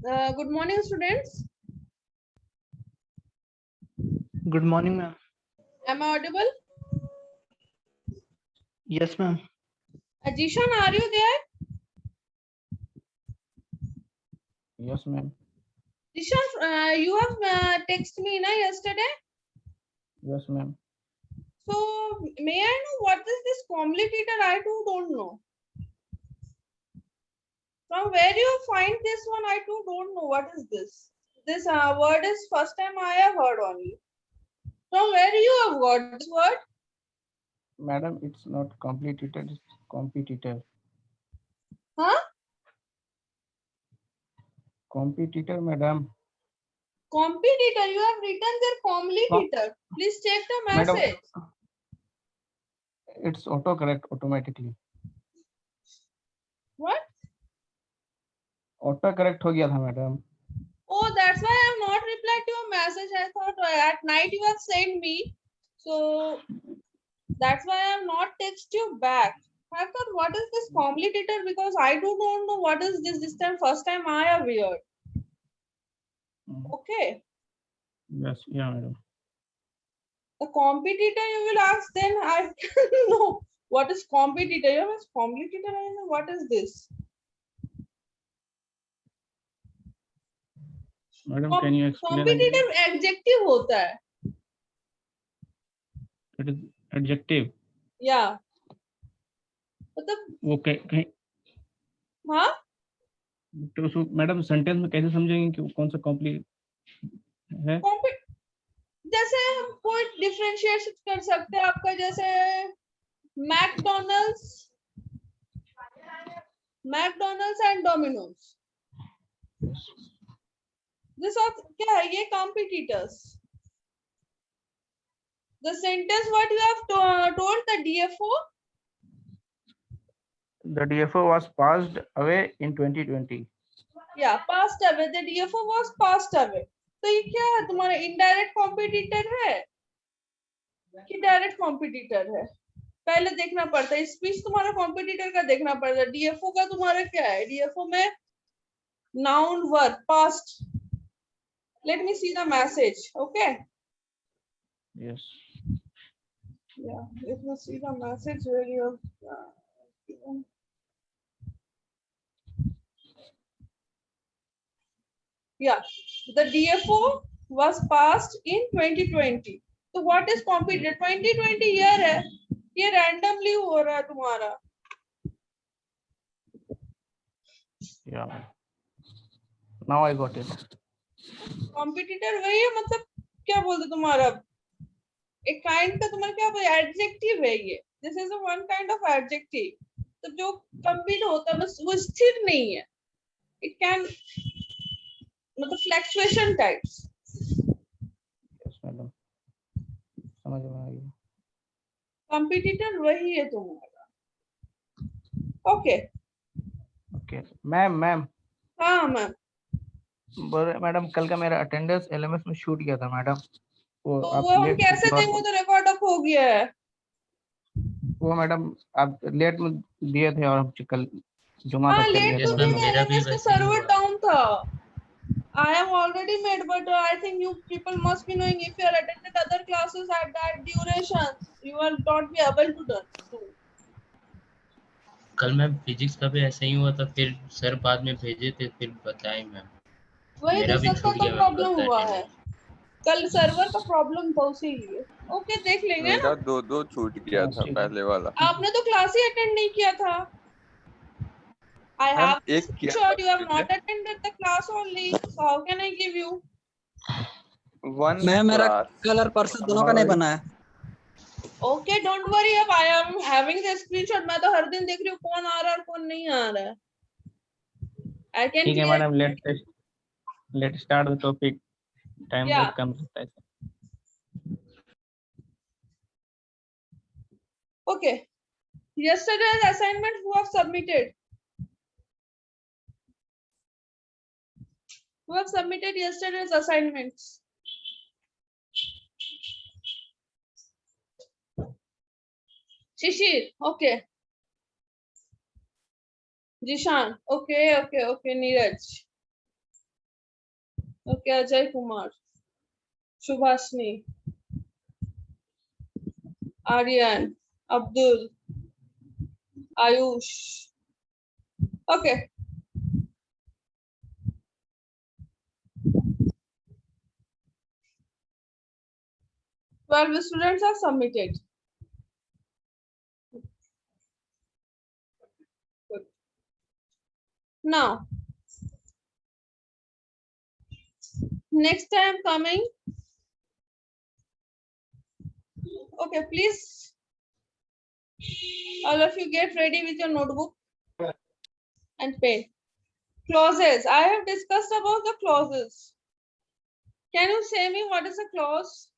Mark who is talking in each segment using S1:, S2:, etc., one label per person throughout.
S1: Good morning, students.
S2: Good morning, ma'am.
S1: Am I audible?
S2: Yes, ma'am.
S1: Jishan, are you there?
S2: Yes, ma'am.
S1: Jishan, you have texted me yesterday.
S2: Yes, ma'am.
S1: So, may I know what is this completer? I too don't know. From where you find this one, I too don't know what is this. This word is first time I have heard only. From where you have got this word?
S2: Madam, it's not completed, it's competitor.
S1: Huh?
S2: Competitor, madam.
S1: Competitor. You have written there completer. Please check the
S2: Madam,
S1: message.
S2: it's autocorrect automatically.
S1: What?
S2: Autocorrect हो गया था, madam.
S1: Oh, that's why I have not replied to your message. I thought at night you have sent me. So that's why I have not texted you back. I thought, what is this competitor? Because I don't know what is this. This time, first time I have heard. Okay.
S2: Yes, yeah, madam.
S1: The competitor you will ask, then I can know what is competitor. You have competitor. I know what is this.
S2: Madam, can you explain?
S1: Competitor adjective होता है.
S2: It is adjective.
S1: Yeah. मतलब
S2: Okay.
S1: हाँ.
S2: तो madam sentence में कैसे समझेंगे कि कौन सा कॉम्प्लीट है?
S1: जैसे हम कोई डिफरेंशिएट कर सकते हैं आपका, जैसे मैकडॉनल्ड्स एंड डोमिनोज. दिस क्या है ये? Competitors. The sentence what you have told the DFO.
S2: The DFO was passed away in 2020.
S1: Yeah, passed away. The DFO was passed away. तो ये क्या है तुम्हारा? इनडायरेक्ट कॉम्पिटिटर है कि डायरेक्ट कॉम्पिटिटर है? पहले देखना पड़ता है. स्पीच तुम्हारा कॉम्पिटिटर का देखना पड़ता है. डीएफओ का तुम्हारा क्या है? डीएफओ में noun verb past. Let me see the message. Okay.
S2: Yes.
S1: Yeah, let me see the message where you have given. Yeah, the DFO was passed in 2020. So what is completed? 2020 year है. ये randomly हो रहा है तुम्हारा.
S2: Yeah. Now I got it.
S1: Competitor वही है, मतलब क्या बोलते तुम्हारा? एक kind का तुम्हारा क्या बोलते? Adjective है ये. This is a one kind of adjective. तो जो compete होता है वो स्थिर नहीं है. It can मतलब फ्लैक्चुएशन टाइप्स.
S2: Yes, madam. समझ में आ गया.
S1: कंपटीटर वही है तुम्हारा. ओके.
S2: Okay ma'am.
S1: हाँ मैम.
S2: मैडम कल का मेरा अटेंडेंस एलएमएस में छूट गया था मैडम.
S1: तो वो हम कैसे देंगे? तो रिकॉर्ड अप हो गया है.
S2: वो मैडम आप लेट में दिए थे और हम कल जुमा
S1: हाँ
S2: तक कर
S1: लेट
S2: लिए
S1: तो
S2: थे.
S1: मेरा भी इसका सर्वर डाउन था. I have already made, but I think you people must be knowing if you are attended other classes at that duration, you will not be able to do.
S3: कल ma'am physics का भी ऐसा ही हुआ था, फिर sir बाद में भेजे थे, फिर बताए मैम.
S1: वही
S3: मेरा
S1: तो
S3: भी
S1: सबका
S3: छूट
S1: तो
S3: गया मैम
S1: प्रॉब्लम
S3: कल का
S1: हुआ है.
S3: अटेंडेंस.
S1: कल सर्वर का प्रॉब्लम था उसीलिए. ओके देख लेंगे ना.
S4: मेरा दो छूट गया था पहले वाला.
S1: आपने तो क्लास ही अटेंड नहीं किया था. I have sure you have not attended the class only. So how can I give you?
S5: Ma'am मेरा कल और परसों दोनों का नहीं बना है.
S1: Okay, don't worry. अब I am having the screenshot. मैं तो हर दिन देख रही हूँ कौन आ रहा है और कौन नहीं आ रहा है. I can.
S2: ठीक है madam. Let start the topic. Time बहुत कम रहता है.
S1: Okay. Yesterday's assignment who have submitted? Who have submitted yesterday's assignments? Shishir. Okay. Jishan. Okay. Neeraj. Okay, Ajay Kumar, Subhashni, Aryan, Abdul, Ayush. Okay. Well, the students are submitted. Good. Now, next time coming. Okay, please, all of you get ready with your notebook and pen. Clauses. I have discussed about the clauses. Can you say me what is a clause?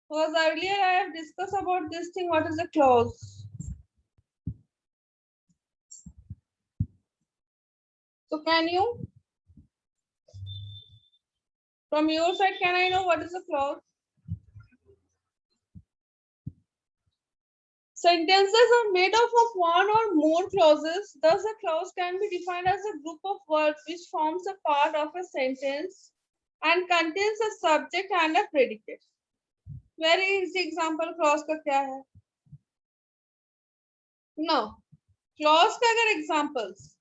S1: Because earlier I have discussed about this thing. What is a clause? So can you, from your side, can I know what is a clause? Sentences are made up of one or more clauses. Thus, a clause can be defined as a group of words which forms a part of a sentence and contains a subject and a predicate. Very easy example clause का क्या है? No. Clause का अगर examples.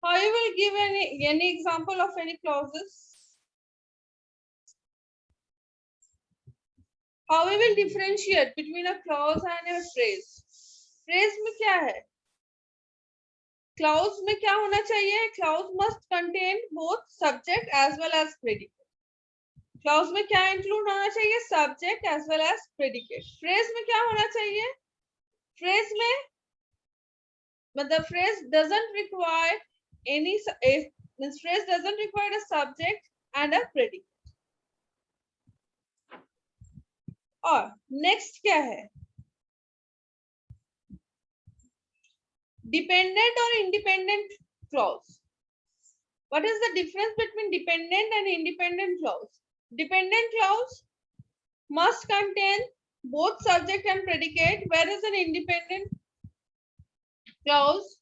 S1: How you will give any example of any clauses? How we will differentiate between a clause and a phrase? Phrase में क्या है? Clause में क्या होना चाहिए? Clause must contain both subject as well as predicate. Clause में क्या include होना चाहिए? Subject as well as predicate. Phrase में क्या होना चाहिए? Phrase में मतलब phrase doesn't require any this phrase doesn't require a subject and a predicate. और next क्या है? Dependent or independent clause. What is the difference between dependent and independent clause? Dependent clause must contain both subject and predicate, whereas an independent clause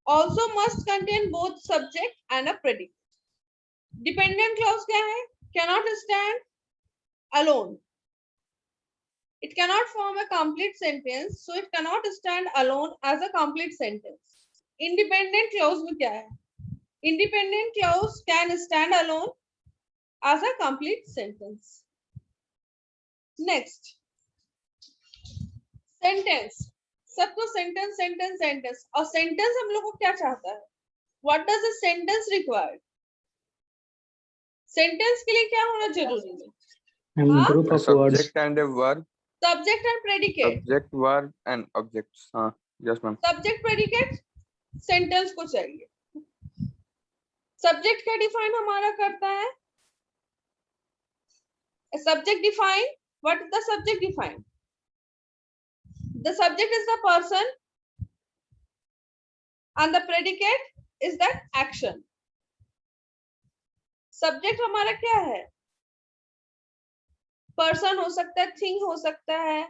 S1: also must contain both subject and a predicate. Dependent clause क्या है? Cannot stand alone. It cannot form a complete sentence, so it cannot stand alone as a complete sentence. Independent clause में क्या है? Independent clause can stand alone as a complete sentence. Next, sentence. सबको sentence, sentence, sentence. और sentence हम लोग को क्या चाहता है? What does a sentence require? Sentence के लिए क्या होना जरूरी है?
S5: Group of words.
S4: Subject and a verb.
S1: Subject and predicate.
S4: Subject, verb and objects. Yes, ma'am.
S1: Subject, predicate, sentence को चाहिए. Subject क्या define हमारा करता है? A subject define. What is the subject define? The subject is the person and the predicate is that action. Subject हमारा क्या है? Person हो सकता है, thing हो सकता है,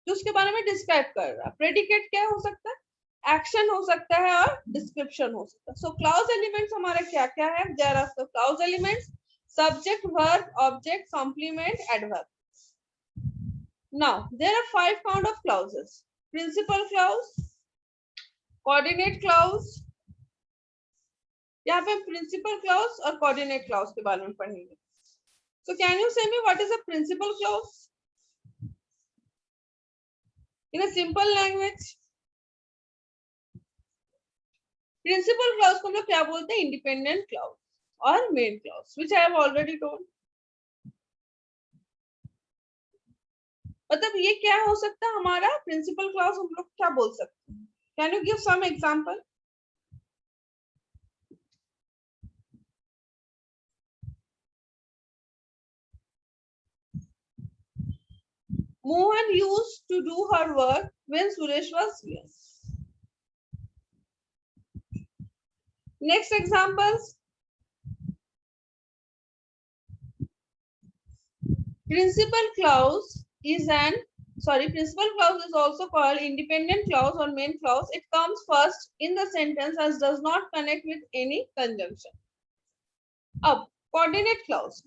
S1: जो उसके बारे में describe कर रहा है. Predicate क्या हो सकता है? Action हो सकता है और description हो सकता है. So clause elements हमारा क्या क्या है? There are the clause elements: subject, verb, object, complement, adverb. Now there are 5 kind of clauses: principal clause, coordinate clause. यहाँ पे principal clause और coordinate clause के बारे में पढ़ेंगे. So can you say me what is a principal clause? In a simple language, principal clause को हम लोग क्या बोलते हैं? Independent clause और main clause, which I have already told. मतलब ये क्या हो सकता है हमारा principal clause? हम लोग क्या बोल सकते हैं? Can you give some example? Mohan used to do her work when Suresh was here. Next examples. Principal clause is an sorry, principal clause is also called independent clause or main clause. It comes first in the sentence and does not connect with any conjunction. Up, coordinate clause.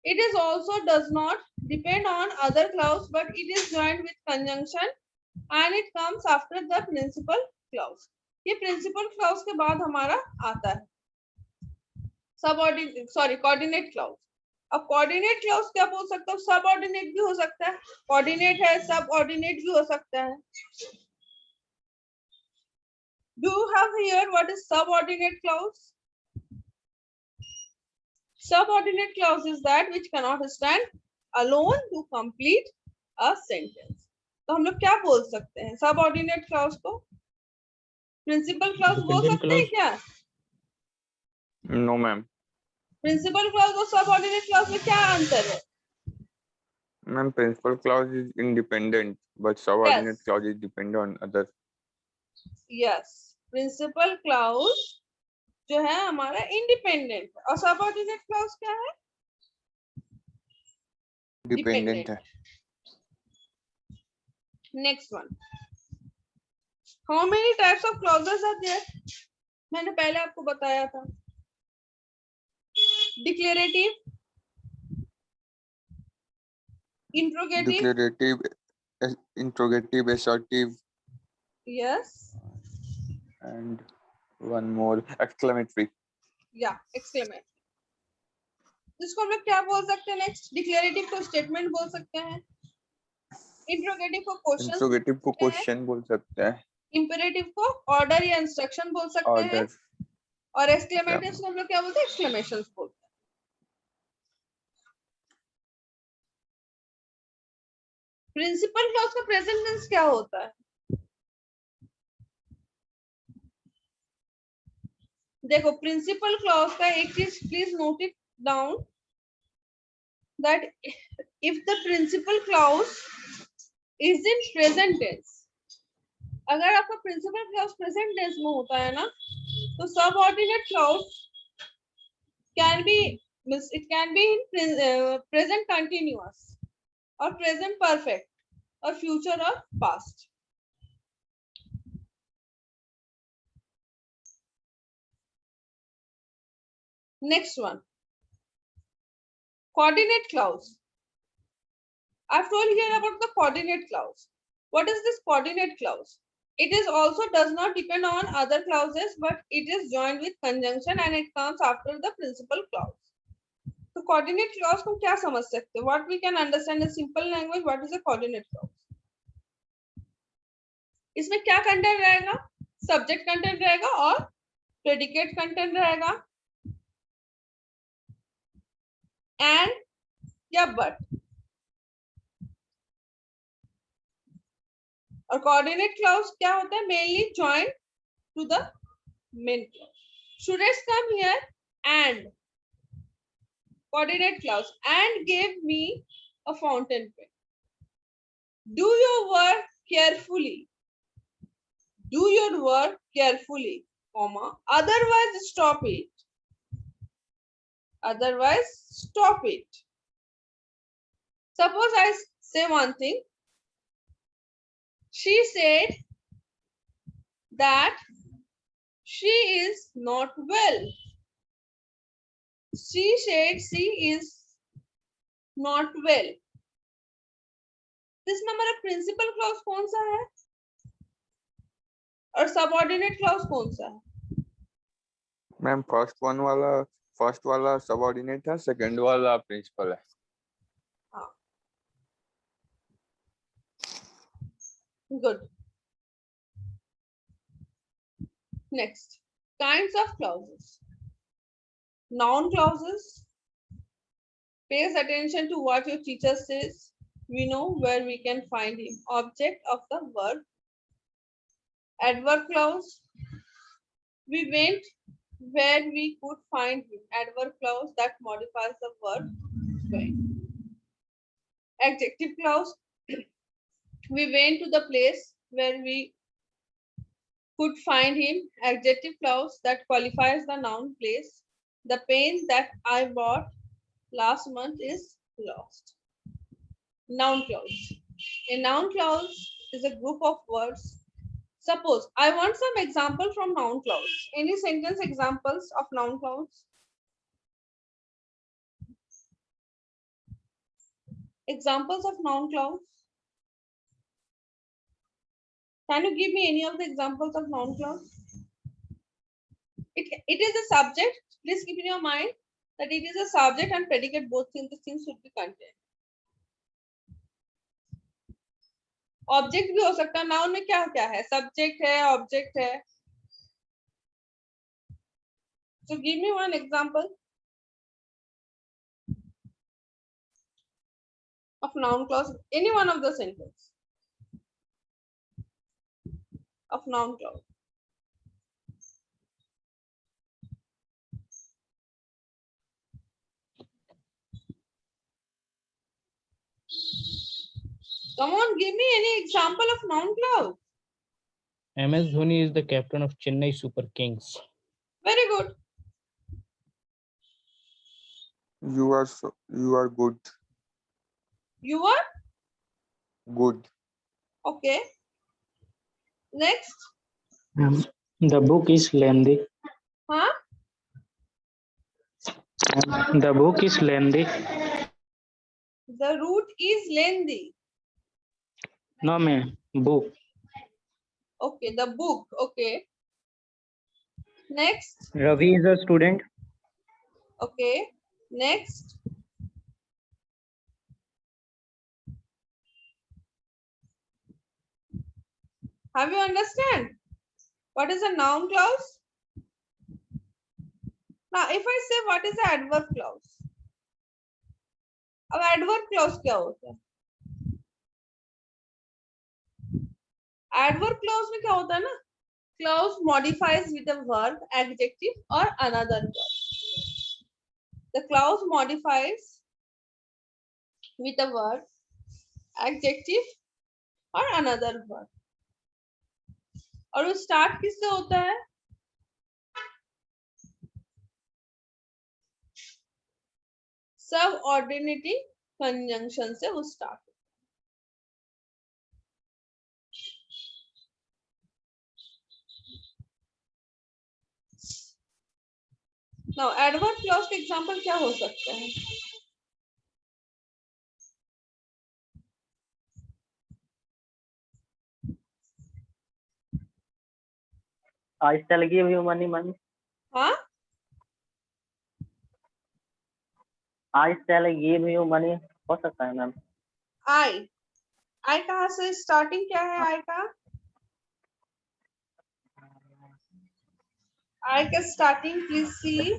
S1: It is also does not depend on other clause, but it is joined with conjunction and it comes after the principal clause. ये principal clause के बाद हमारा आता है subordinate, sorry, coordinate clause. अब coordinate clause क्या बोल सकता हूँ? Subordinate भी हो सकता है, coordinate है, subordinate भी हो सकता है. Do you have here what is subordinate clause? Subordinate clause is that which cannot stand alone to complete a sentence. तो हम लोग क्या बोल सकते हैं सबऑर्डिनेट क्लॉज को? प्रिंसिपल क्लॉज बोल
S2: Dependent
S1: सकते हैं
S2: clause.
S1: क्या?
S4: No, ma'am.
S1: प्रिंसिपल क्लॉज और सबऑर्डिनेट क्लॉज में क्या अंतर है?
S4: Ma'am, principal clause is independent, but subordinate clause is dependent on other.
S1: Yes, principal clause जो है हमारा इंडिपेंडेंट है और सबऑर्डिनेट क्लॉज क्या है?
S4: Dependent है.
S1: Next one. How many types of clauses are there? मैंने पहले आपको बताया था. Declarative, interrogative,
S4: Declarative, interrogative, assertive,
S1: yes,
S4: and one more exclamatory.
S1: yeah, exclamatory. जिसको हम लोग क्या बोल सकते हैं नेक्स्ट? डिक्लेरेटिव को स्टेटमेंट बोल सकते हैं, इंट्रोगेटिव को क्वेश्चन,
S4: Interrogative को क्वेश्चन बोल सकते हैं.
S1: इंपेरेटिव को ऑर्डर या इंस्ट्रक्शन बोल सकते हैं
S4: Order.
S1: और एक्सक्लेमेटिव्स को हम लोग क्या बोलते हैं? एक्सक्लेमेशंस बोलते हैं. प्रिंसिपल क्लॉज का प्रेजेंट टेंस क्या होता है? देखो प्रिंसिपल क्लॉज का एक चीज please note it down that if the principal clause is in present tense, अगर आपका principal clause present tense में होता है ना तो subordinate clause can be it can be in present continuous or present perfect or future or past. Next one, coordinate clause. I've told here about the coordinate clause. What is this coordinate clause? It is also does not depend on other clauses, but it is joined with conjunction and it comes after the principal clause. So coordinate clause को क्या समझ सकते हैं? What we can understand in simple language, what is a coordinate clause? इसमें क्या content रहेगा? Subject content रहेगा और प्रेडिकेट कंटेंट रहेगा एंड या बट. और कोऑर्डिनेट क्लॉज क्या होता है? Mainly join to the main clause. Students come here and coordinate clause and gave me a fountain pen. Do your work carefully. Do your work carefully, comma. Otherwise stop it. Otherwise stop it. Suppose I say one thing. She said that she is not well. She said she is not well. इसमें हमारा principal clause कौन सा है और subordinate clause कौन सा है?
S4: Ma'am first वाला सबऑर्डिनेट है, सेकंड वाला प्रिंसिपल है.
S1: हाँ, good. Next, kinds of clauses. Noun clauses. Pays attention to what your teacher says. We know where we can find him. Object of the verb. Adverb clause. We went where we could find him. Adverb clause that modifies the verb went. Adjective clause. We went to the place where we could find him. Adjective clause that qualifies the noun place. The pen that I bought last month is lost. Noun clause. A noun clause is a group of words. Suppose I want some example from noun clause. Any sentence examples of noun clause? Examples of noun clause? Can you give me any of the examples of noun clause? It is a subject. Please keep in your mind that it is a subject and predicate, both things should be contained. Object भी हो सकता है. Noun में क्या क्या है? Subject है, object है. So give me one example of noun clause. Any one of the sentence of noun clause. Come on, give me any example of noun clause.
S2: MS Dhoni is the captain of Chennai Super Kings.
S1: Very good.
S4: You are good.
S1: You are
S4: Good.
S1: okay. Next.
S6: The book is lengthy.
S1: Huh?
S6: The book is lengthy.
S1: The route is lengthy.
S6: No, ma'am. Book.
S1: Okay, the book. Okay. Next.
S6: Ravi is a student.
S1: Okay. Next. Have you understand what is a noun clause? Now, if I say what is the adverb clause? अब adverb clause क्या होता है? Adverb clause में क्या होता है ना? Clause modifies with a verb, adjective or another verb. The clause modifies with a verb, adjective or another verb. और वो start किससे होता है? Subordinate conjunction से वो start. Now, adverb clause का example क्या हो सकता है?
S6: I shall give you money.
S1: हाँ?
S6: I shall give you money. हो सकता है मैम.
S1: I कहाँ से starting क्या है? I का? I का starting please see.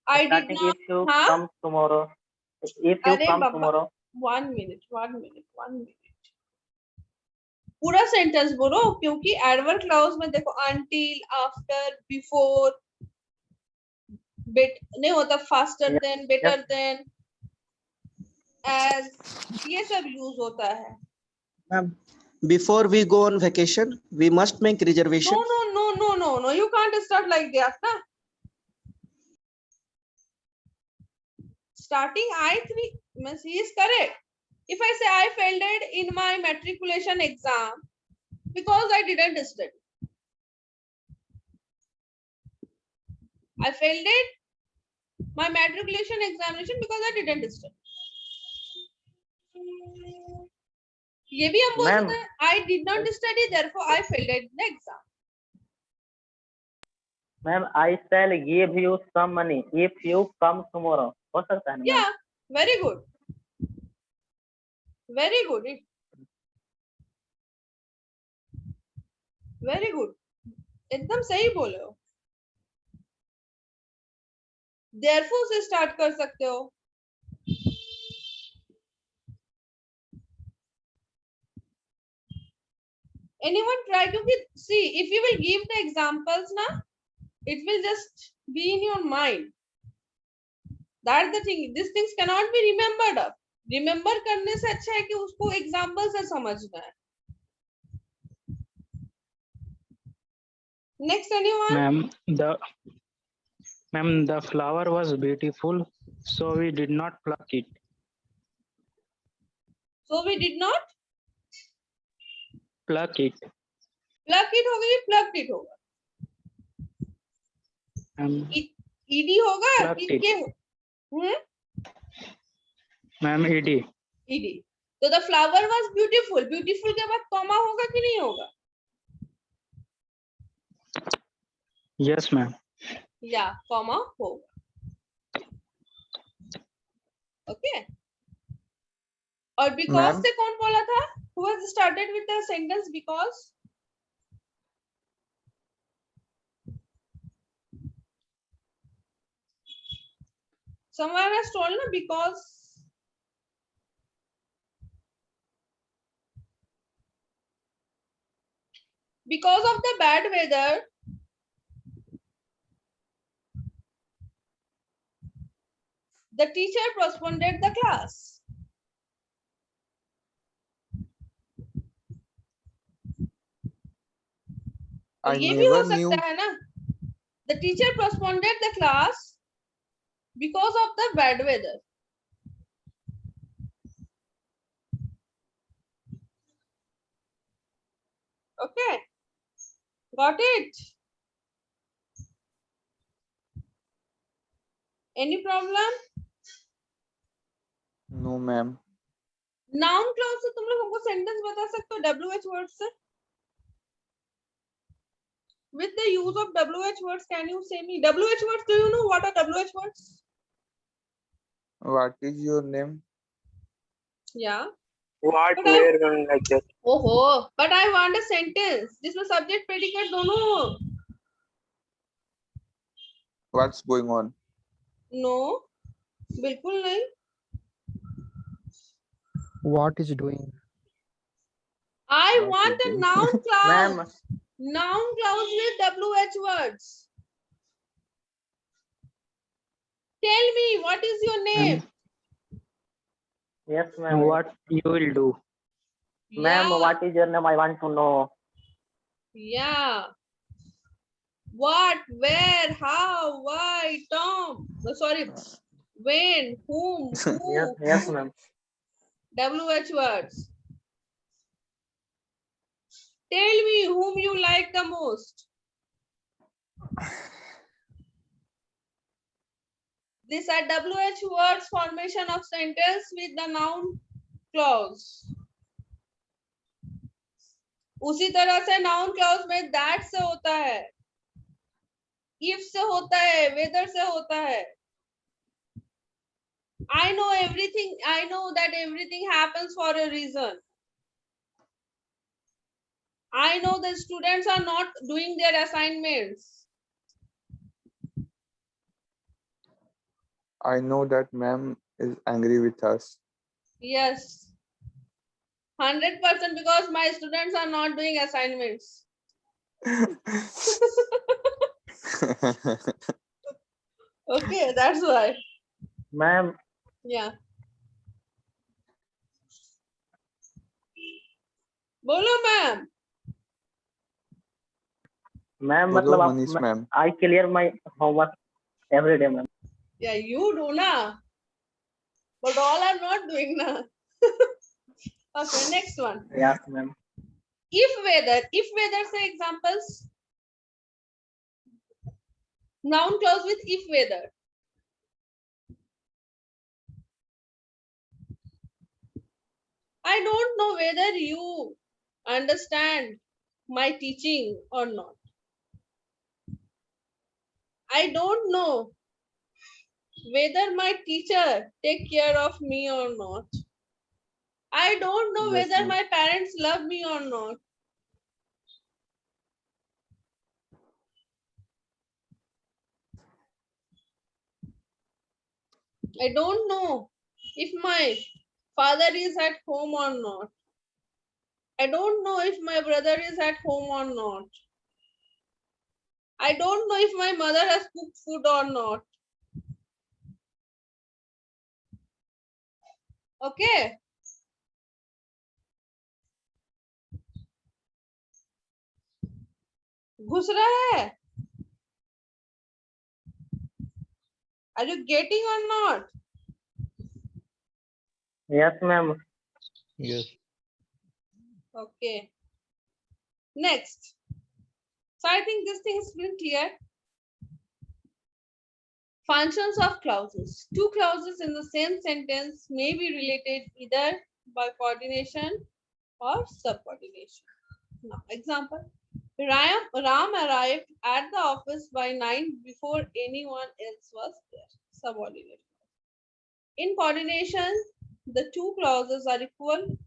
S1: I did not.
S6: If you
S1: हाँ?
S6: come tomorrow. If you
S1: अरे
S6: come
S1: बाबा,
S6: tomorrow.
S1: 1 minute. पूरा सेंटेंस बोलो, क्योंकि एडवर्ब क्लॉज में देखो until, after, before, bit नहीं होता, faster than, better than, as, ये सब यूज होता है.
S5: Before we go on vacation, we must make reservation.
S1: No. You can't start like that, na? Starting I3 means he is correct. If I say I failed it in my matriculation exam because I didn't study. I failed it my matriculation examination because I didn't study. ये भी हम बोल सकते हैं I did not study, therefore I failed it in the exam.
S6: Ma'am, I shall give you some money if you come tomorrow. हो सकता है ना?
S1: Yeah, very good. Very good. Very good. एकदम सही बोले हो. Therefore से start कर सकते हो. Anyone try? क्योंकि see, if you will give the examples ना, it will just be in your mind. That's the thing. These things cannot be remembered up. Remember करने से अच्छा है कि उसको example से समझना है. Next, anyone?
S6: Ma'am, the flower was beautiful, so we did not pluck it.
S1: So we did not
S6: Pluck it.
S1: pluck it होगा कि plucked it होगा? ed होगा
S6: Plucked
S1: कि
S6: it.
S1: के
S6: Ma'am, ed.
S1: ed. तो the flower was beautiful. Beautiful के बाद comma होगा कि नहीं होगा?
S6: Yes, ma'am.
S1: या comma होगा. Okay. और because
S4: Ma'am?
S1: से कौन बोला था? Who has started with the sentence because? Someone has told na because. Because of the bad weather, the teacher postponed the class. तो
S4: I
S1: ये भी हो
S4: never knew.
S1: सकता है ना? The teacher postponed the class because of the bad weather. Okay, got it? Any problem?
S4: No, ma'am.
S1: Noun clause से तुम लोग हमको sentence बता सकते हो WH words से? With the use of WH words, can you say me WH words? Do you know what are WH words?
S4: What is your name?
S1: Yeah.
S6: What
S1: But
S6: we are going like that?
S1: Oh, but I want a sentence. जिसमें subject predicate दोनों.
S4: What's going on?
S1: No, बिल्कुल नहीं.
S7: What is doing?
S1: I
S4: What
S1: want
S4: is
S1: a
S4: doing?
S1: noun
S6: Ma'am.
S1: clause. Noun clause with WH words. Tell me what is your name?
S6: Yes, ma'am. What you will do? Ma'am,
S1: Yeah,
S6: what is your name? I want to know.
S1: yeah. What, where, how, why, Tom. No, sorry. When, whom,
S6: Yes,
S1: who.
S6: yes, ma'am.
S1: WH words. Tell me whom you like the most. These are WH words formation of sentence with the noun clause. उसी तरह से noun clause में that से होता है, if से होता है, whether से होता है. I know everything. I know that everything happens for a reason. I know the students are not doing their assignments.
S4: I know that ma'am is angry with us.
S1: Yes. 100% because my students are not doing assignments. Okay, that's why.
S6: Ma'am,
S1: Yeah. बोलो ma'am.
S6: ma'am,
S4: बोलो
S6: मतलब
S4: मनीष
S6: आप
S4: ma'am.
S6: I clear my homework every day, ma'am.
S1: Yeah, you do na. But all are not doing na. Okay, next one.
S6: Yes, ma'am.
S1: If whether say examples. Noun clause with if whether. I don't know whether you understand my teaching or not. I don't know whether my teacher take care of me or not. I don't know
S4: Yes,
S1: whether
S4: ma'am.
S1: my parents love me or not. I don't know if my father is at home or not. I don't know if my brother is at home or not. I don't know if my mother has cooked food or not. Okay. घुस रहा है? Are you getting or not?
S6: Yes, ma'am.
S7: Yes.
S1: Okay. Next. So I think this thing is been clear. Functions of clauses. Two clauses in the same sentence may be related either by coordination or subordination. Now, example. Ram arrived at the office by 9 before anyone else was there. Subordinate. In coordination, the two clauses are equal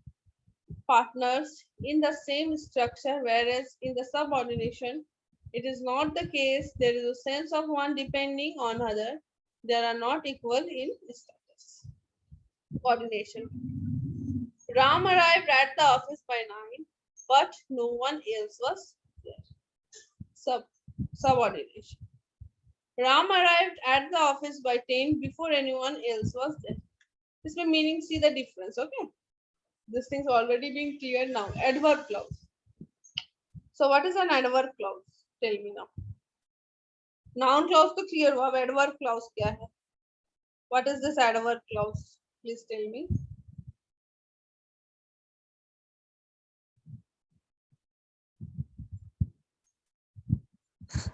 S1: partners in the same structure, whereas in the subordination, it is not the case. There is a sense of one depending on other. They are not equal in status. Coordination. Ram arrived at the office by 9, but no one else was there. Subordination. Ram arrived at the office by 10 before anyone else was there. This may meaning see the difference, okay? This thing's already been cleared now. Adverb clause. So what is an adverb clause? Tell me now. Noun clause to clear हुआ, अब adverb clause क्या है? What is this adverb clause? Please tell me.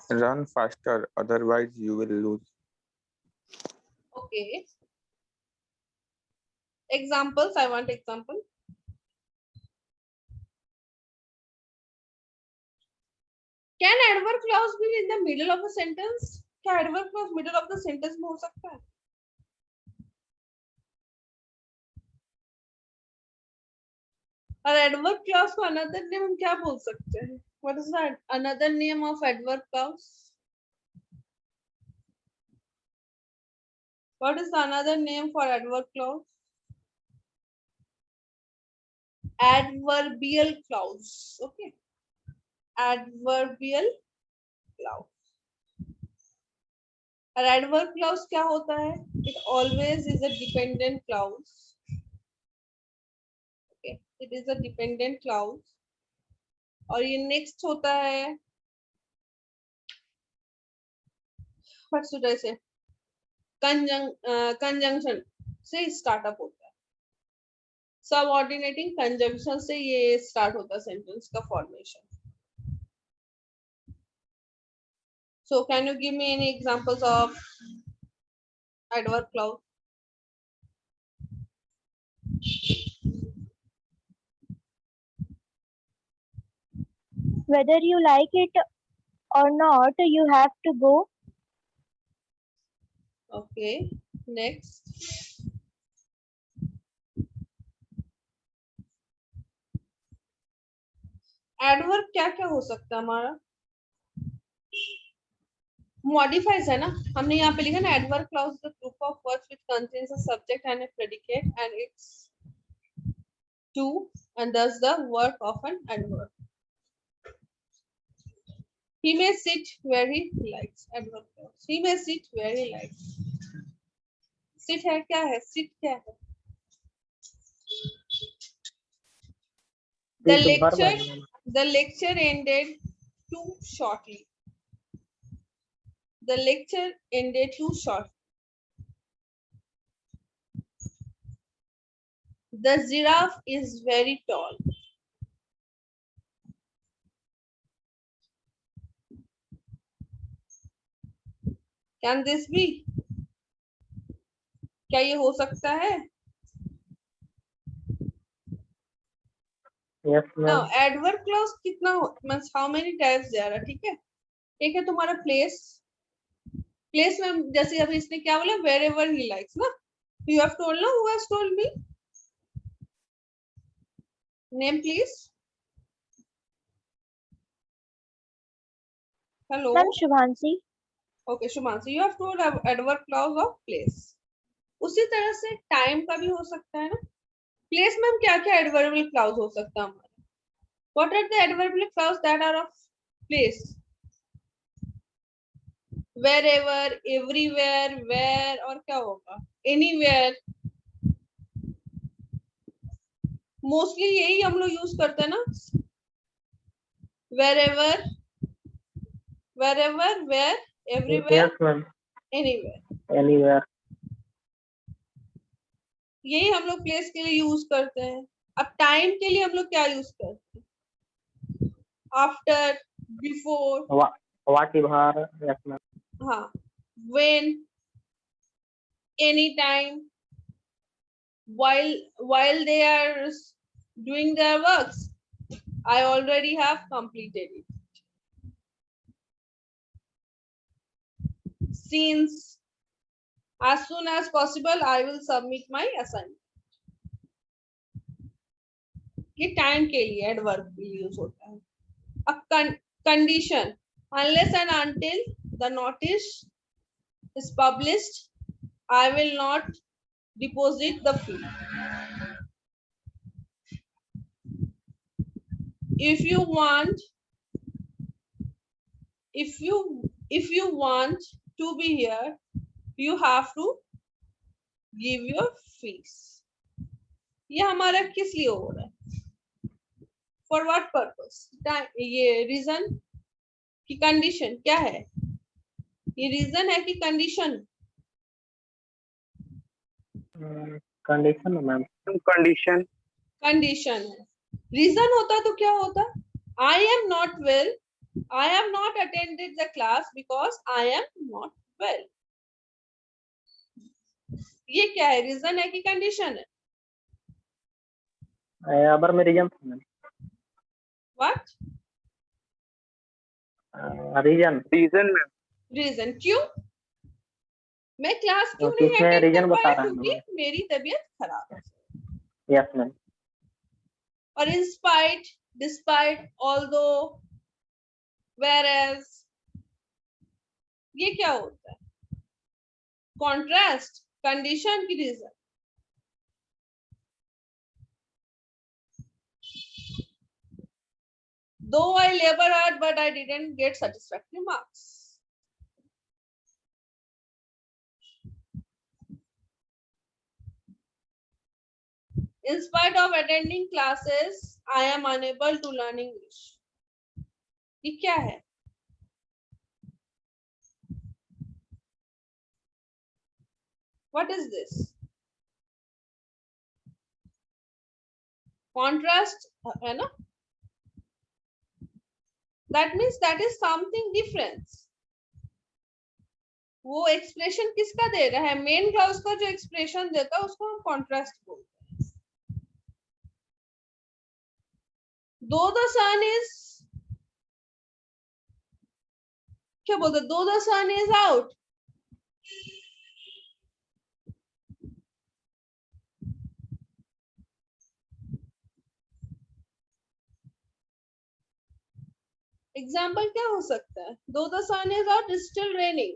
S4: Run faster, otherwise you will lose.
S1: Okay. Examples. I want example. Can adverb clause be in the middle of a sentence? क्या adverb clause middle of the sentence में हो सकता है? और adverb clause को another name हम क्या बोल सकते हैं? What is that? Another name of adverb clause? What is the another name for adverb clause? Adverbial clause. Okay. Adverbial clause. और adverb clause क्या होता है? It always is a dependent clause. Okay. It is a dependent clause. और ये next होता है. What should I say? Conjunction से start up होता है. Subordinating conjunction से ये start होता है sentence का formation. So can you give me any examples of adverb clause?
S8: Whether you like it or not, you have to go.
S1: Okay. Next. Adverb क्या क्या हो सकता है हमारा? Modifies है ना? हमने यहाँ पे लिखा ना adverb clause is a group of words which contains a subject and a predicate and it's to and thus the work of an adverb. He may sit where he likes. Adverb clause. He may sit where he likes. Sit है क्या है? Sit क्या है? The lecture ended too shortly. The lecture ended too short. The giraffe is very tall. Can this be? क्या ये हो सकता है?
S6: Yes,
S1: Now,
S6: ma'am.
S1: adverb clause कितना means how many types there are? ठीक है? एक है तुम्हारा place. Place में जैसे अभी इसने क्या बोला? Wherever he likes ना? You have told ना? Who has told me? Name please. Hello.
S8: Ma'am, Shubhansi.
S1: Okay, Shumansi, you have told adverb clause of place. उसी तरह से time का भी हो सकता है ना? Place में हम क्या क्या adverbial clause हो सकता है हमारा? What are the adverbial clause that are of place? Wherever, everywhere, where और क्या होगा? Anywhere. Mostly यही हम लोग use करते हैं ना? Wherever, where, everywhere,
S6: Yes, ma'am.
S1: anywhere.
S6: Anywhere.
S1: यही हम लोग प्लेस के लिए यूज करते हैं. अब टाइम के लिए हम लोग क्या यूज करते हैं? After, before,
S6: whatever, yes ma'am.
S1: हाँ, when, any time, while they are doing their works, I already have completed it. Since, as soon as possible I will submit my assignment. ये time के लिए adverb use होता है. अब condition, unless and until the notice is published, I will not deposit the fee. If you want to be here, you have to give your fees. ये हमारा किस लिए हो रहा है? For what purpose? ये रीजन की कंडीशन क्या है? ये रीजन है कि condition?
S6: Condition ma'am.
S4: Condition.
S1: Condition है. रीजन होता तो क्या होता? I am not well. I have not attended the class because I am not well. ये क्या है? रीजन है कि कंडीशन है?
S6: अबर में reason ma'am.
S1: What?
S6: Reason.
S4: Reason में.
S1: रीजन क्यों? मैं क्लास क्यों
S6: क्योंकि
S1: नहीं
S6: इसमें
S1: अटेंड
S6: reason
S1: कर
S6: बता
S1: पाया?
S6: रहा है
S1: क्योंकि मेरी तबीयत खराब है.
S6: Yes ma'am.
S1: और in spite, despite, although, whereas, ये क्या होता है? कॉन्ट्रास्ट, कंडीशन की reason. Though I labor hard, but I didn't get satisfactory marks. In spite of attending classes, I am unable to learn English. ये क्या है? What is this? Contrast है ना? That means that is something different. वो expression किसका दे रहा है? Main clause का जो एक्सप्रेशन देता है उसको हम कॉन्ट्रास्ट बोलते हैं. Though the sun is, क्या बोलते? Though the sun is out. Example क्या हो सकता है? Though the sun is out, it's still raining.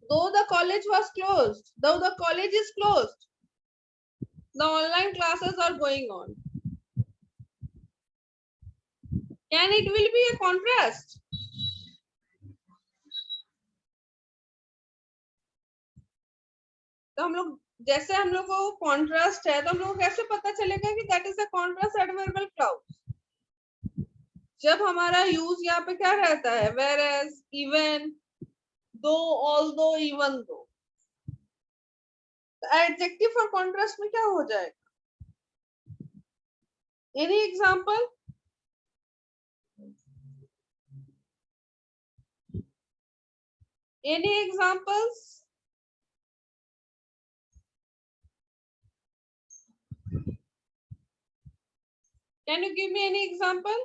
S1: Though the college was closed, though the college is closed, the online classes are going on. Can it will be a contrast? तो हम लोग जैसे हम लोग को कॉन्ट्रास्ट है तो हम लोग को कैसे पता चलेगा कि that is a contrast adverbial clause? जब हमारा यूज यहाँ पे क्या रहता है? whereas, even, though, although, even though. Adjective for contrast में क्या हो जाएगा? Any example? Any examples? Can you give me any example?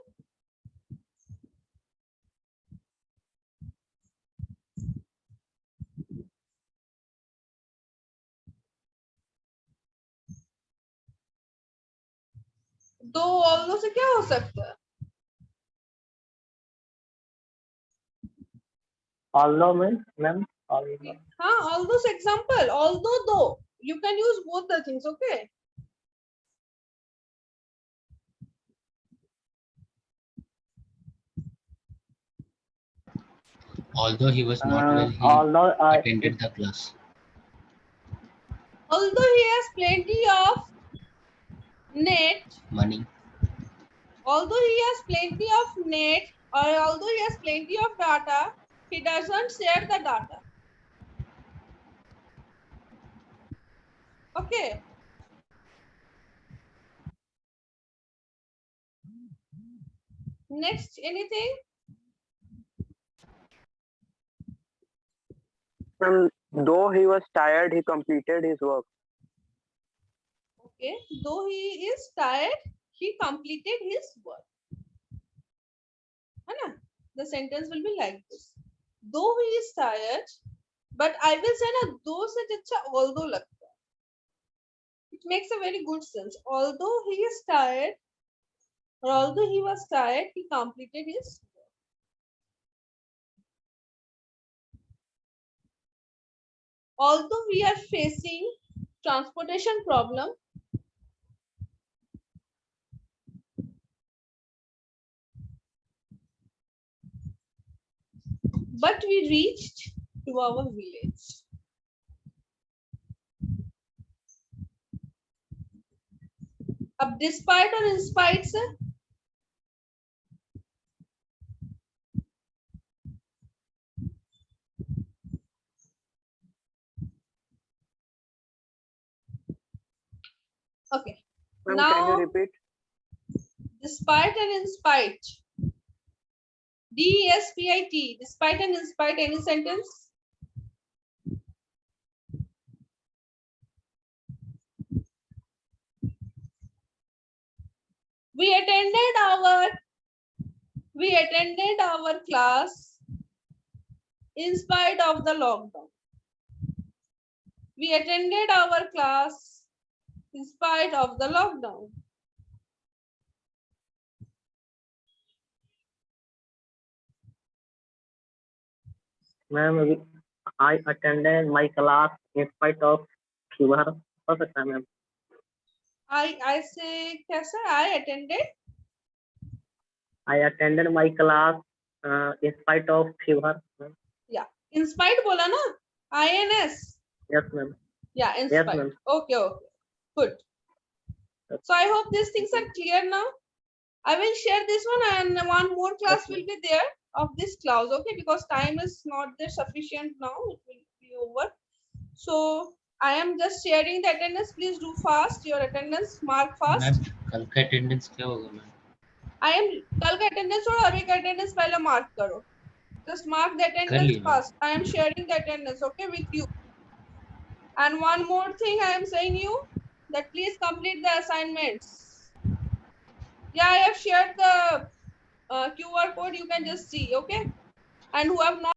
S1: दो although से क्या हो सकता है?
S6: although means ma'am.
S1: हाँ, although से example, although, though. You can use both the things, okay?
S3: Although he was not well, he
S6: although
S3: attended the class.
S1: Although he has plenty of net,
S3: Money.
S1: although he has plenty of net, or although he has plenty of data, he doesn't share the data. Okay. Next, anything?
S6: Though he was tired, he completed his work.
S1: Okay, though he is tired, he completed his work. है ना? The sentence will be like this. Though he is tired, but I will say ना, though से अच्छा although लगता है. It makes a very good sense. Although he is tired, or although he was tired, he completed his work. Although we are facing transportation problem, but we reached to our village. अब despite और in spite से okay.
S6: Ma'am,
S1: Now
S6: can you repeat?
S1: despite and in spite. DESPIT, despite and in spite, any sentence? We attended our class in spite of the lockdown. We attended our class in spite of the lockdown.
S6: Ma'am, I attended my class in spite of fever. हो सकता है ma'am.
S1: I say कैसा? I attended
S6: my class in spite of fever.
S1: Yeah, in spite बोला ना? INS.
S6: Yes, ma'am.
S1: Yeah, in
S6: Yes,
S1: spite.
S6: ma'am.
S1: Okay, good. So I hope these things are clear now. I will share this one, and one more class will be there of this clause, okay? Because time is not there sufficient now, it will be over. So I am just sharing the attendance. Please do fast your attendance, mark fast.
S3: Ma'am कल का attendance क्या होगा ma'am?
S1: I am कल का attendance और अभी का attendance पहले mark करो. Just mark the attendance fast. I am sharing the attendance, okay, with you. And one more thing I am saying you, that please complete the assignments. Yeah, I have shared the QR code. You can just see, okay. And who have not